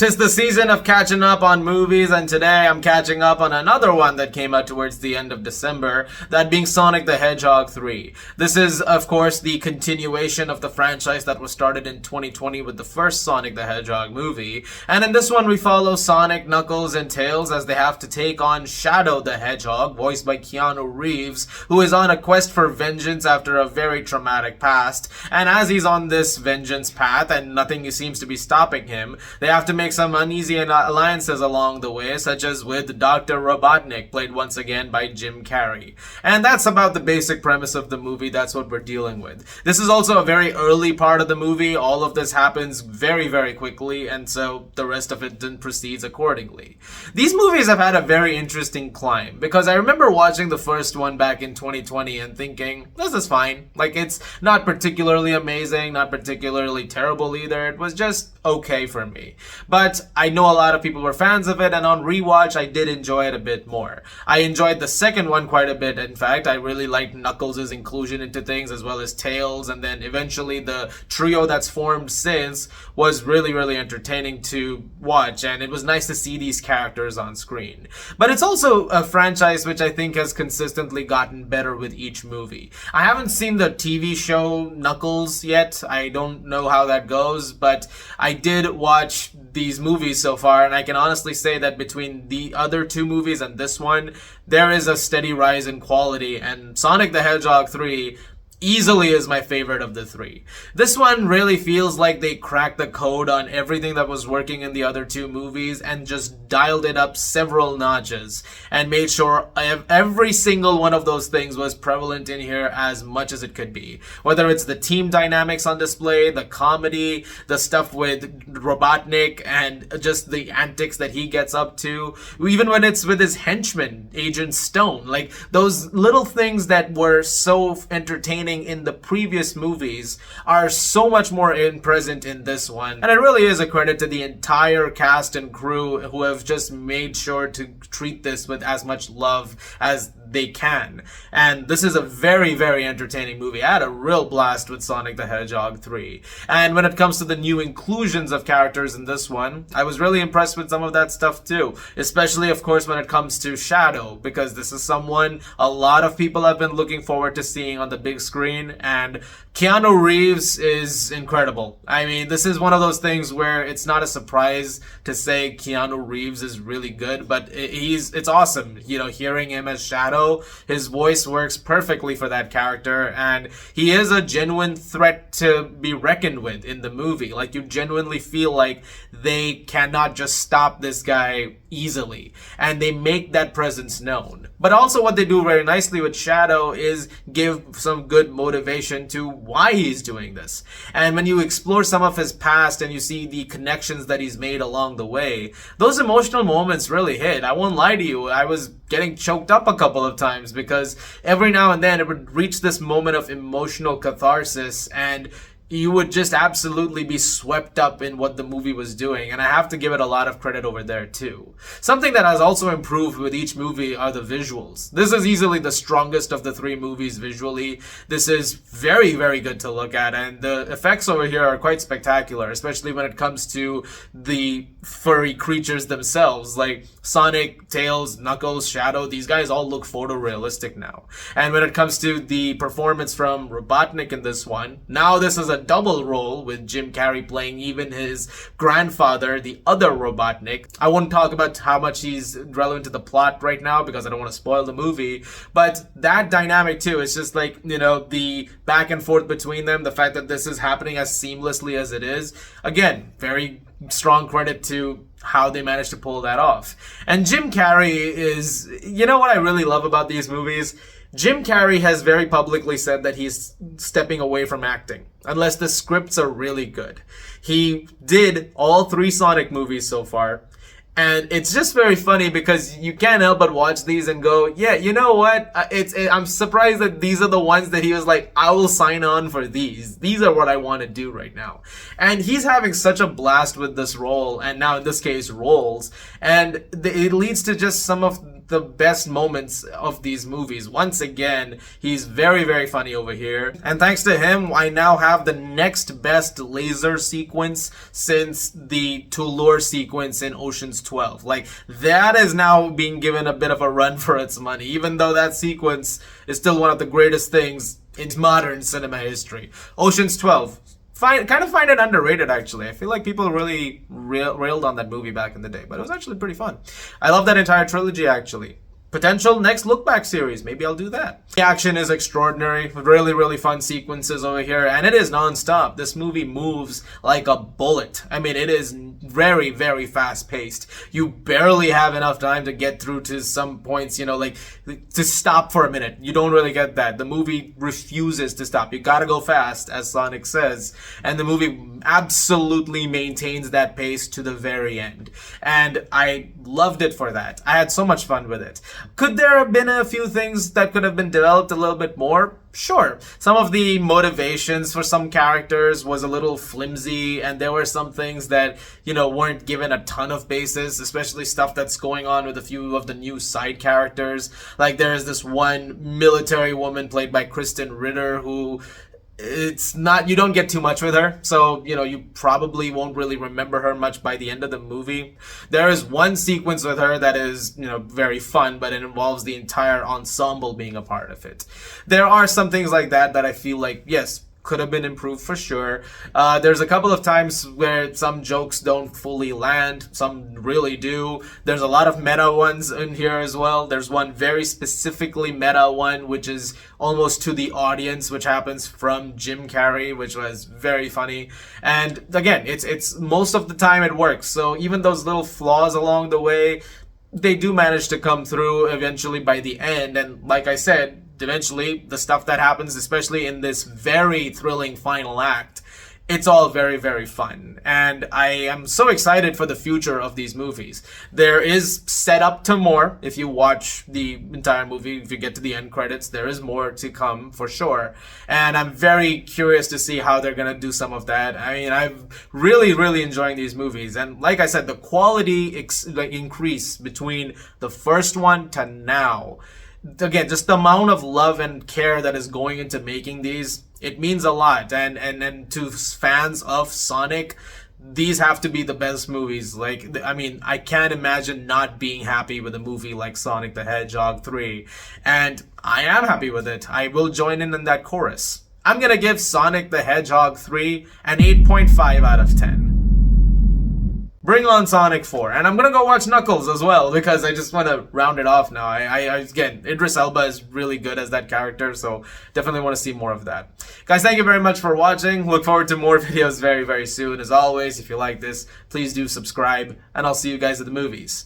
'Tis the season of catching up on movies, and today I'm catching up on another one that came out towards the end of December, that being Sonic the Hedgehog 3. This is, of course, the continuation of the franchise that was started in 2020 with the first Sonic the Hedgehog movie, and in this one we follow Sonic, Knuckles, and Tails as they have to take on Shadow the Hedgehog, voiced by Keanu Reeves, who is on a quest for vengeance after a very traumatic past, and as he's on this vengeance path and nothing seems to be stopping him, they have to make some uneasy alliances along the way, such as with Dr. Robotnik, played once again by Jim Carrey. And that's about the basic premise of the movie. That's what we're dealing with. This is also a very early part of the movie. All of this happens very, very quickly, and so the rest of it then proceeds accordingly. These movies have had a very interesting climb, because I remember watching the first one back in 2020 and thinking, this is fine. Like, it's not particularly amazing, not particularly terrible either. It was just okay for me. But I know a lot of people were fans of it, and on rewatch, I did enjoy it a bit more. I enjoyed the second one quite a bit. In fact, I really liked Knuckles' inclusion into things, as well as Tails, and then eventually the trio that's formed since was really, really entertaining to watch, and it was nice to see these characters on screen. But it's also a franchise which I think has consistently gotten better with each movie. I haven't seen the TV show Knuckles yet. I don't know how that goes, but I did watch these movies so far, and I can honestly say that between the other two movies and this one, there is a steady rise in quality, and Sonic the Hedgehog 3 easily is my favorite of the three. This one really feels like they cracked the code on everything that was working in the other two movies and just dialed it up several notches and made sure every single one of those things was prevalent in here as much as it could be. Whether it's the team dynamics on display, the comedy, the stuff with Robotnik, and just the antics that he gets up to, even when it's with his henchman, Agent Stone. Like, those little things that were so entertaining in the previous movies are so much more present in this one, and it really is a credit to the entire cast and crew who have just made sure to treat this with as much love as they can. And this is a very, very entertaining movie. I had a real blast with Sonic the Hedgehog 3. And when it comes to the new inclusions of characters in this one, I was really impressed with some of that stuff too. Especially, of course, when it comes to Shadow, because this is someone a lot of people have been looking forward to seeing on the big screen, and Keanu Reeves is incredible. I mean, this is one of those things where it's not a surprise to say Keanu Reeves is really good, but it's awesome, you know, hearing him as Shadow. His voice works perfectly for that character, and he is a genuine threat to be reckoned with in the movie. Like, you genuinely feel like they cannot just stop this guy easily, and they make that presence known. But also what they do very nicely with Shadow is give some good motivation to why he's doing this. And when you explore some of his past and you see the connections that he's made along the way, those emotional moments really hit. I won't lie to you, I was getting choked up a couple of times because every now and then it would reach this moment of emotional catharsis, and you would just absolutely be swept up in what the movie was doing, and I have to give it a lot of credit over there too. Something that has also improved with each movie are the visuals. This is easily the strongest of the three movies visually. This is very, very good to look at, and the effects over here are quite spectacular, especially when it comes to the furry creatures themselves, like Sonic, Tails, Knuckles, Shadow. These guys all look photorealistic now. And when it comes to the performance from Robotnik in this one, now this is a double role with Jim Carrey playing even his grandfather, the other Robotnik. I won't talk about how much he's relevant to the plot right now because I don't want to spoil the movie, but that dynamic too, it's just like, you know, the back and forth between them, the fact that this is happening as seamlessly as it is. Again, very strong credit to how they managed to pull that off. And Jim Carrey is, you know what I really love about these movies? Jim Carrey has very publicly said that he's stepping away from acting, unless the scripts are really good. He did all three Sonic movies so far, and it's just very funny because you can't help but watch these and go, yeah, you know what? I'm surprised that these are the ones that he was like, I will sign on for these. These are what I want to do right now. And he's having such a blast with this role, and now in this case, roles, and it leads to just some of the best moments of these movies. Once again, he's very, very funny over here. And thanks to him, I now have the next best laser sequence since the Toulour sequence in Ocean's 12. Like, that is now being given a bit of a run for its money, even though that sequence is still one of the greatest things in modern cinema history. Ocean's 12. Kind of find it underrated, actually. I feel like people really railed on that movie back in the day, but it was actually pretty fun. I love that entire trilogy, actually. Potential next look back series. Maybe I'll do that. The action is extraordinary. Really, really fun sequences over here. And it is non-stop. This movie moves like a bullet. I mean, it is very, very fast paced. You barely have enough time to get through to some points, you know, like to stop for a minute. You don't really get that. The movie refuses to stop. You gotta go fast, as Sonic says. And the movie absolutely maintains that pace to the very end. And I loved it for that. I had so much fun with it. Could there have been a few things that could have been developed a little bit more? Sure. Some of the motivations for some characters was a little flimsy, and there were some things that, you know, weren't given a ton of basis, especially stuff that's going on with a few of the new side characters. Like, there's this one military woman played by Kristen Ritter who... it's not, you don't get too much with her, so, you know, you probably won't really remember her much by the end of the movie. There is one sequence with her that is, you know, very fun, but it involves the entire ensemble being a part of it. There are some things like that that I feel like, yes, could have been improved for sure. There's a couple of times where some jokes don't fully land. Some really do. There's a lot of meta ones in here as well. There's one very specifically meta one, which is almost to the audience, which happens from Jim Carrey, which was very funny. And again, it's most of the time it works. So even those little flaws along the way, they do manage to come through eventually by the end. And like I said, eventually the stuff that happens, especially in this very thrilling final act, it's all very, very fun. And I am so excited for the future of these movies. There is set up to more. If you watch the entire movie, if you get to the end credits, there is more to come for sure. And I'm very curious to see how they're going to do some of that. I mean, I'm really, really enjoying these movies. And like I said, the quality increase between the first one to now. Again, just the amount of love and care that is going into making these, it means a lot. And to fans of Sonic, these have to be the best movies. Like, I mean, I can't imagine not being happy with a movie like Sonic the Hedgehog 3. And I am happy with it. I will join in that chorus. I'm gonna give Sonic the Hedgehog 3 an 8.5 out of 10. Bring on Sonic 4. And I'm gonna go watch Knuckles as well, because I just want to round it off now. Again, Idris Elba is really good as that character, so definitely want to see more of that. Guys, thank you very much for watching. Look forward to more videos very, very soon. As always, if you like this, please do subscribe, and I'll see you guys at the movies.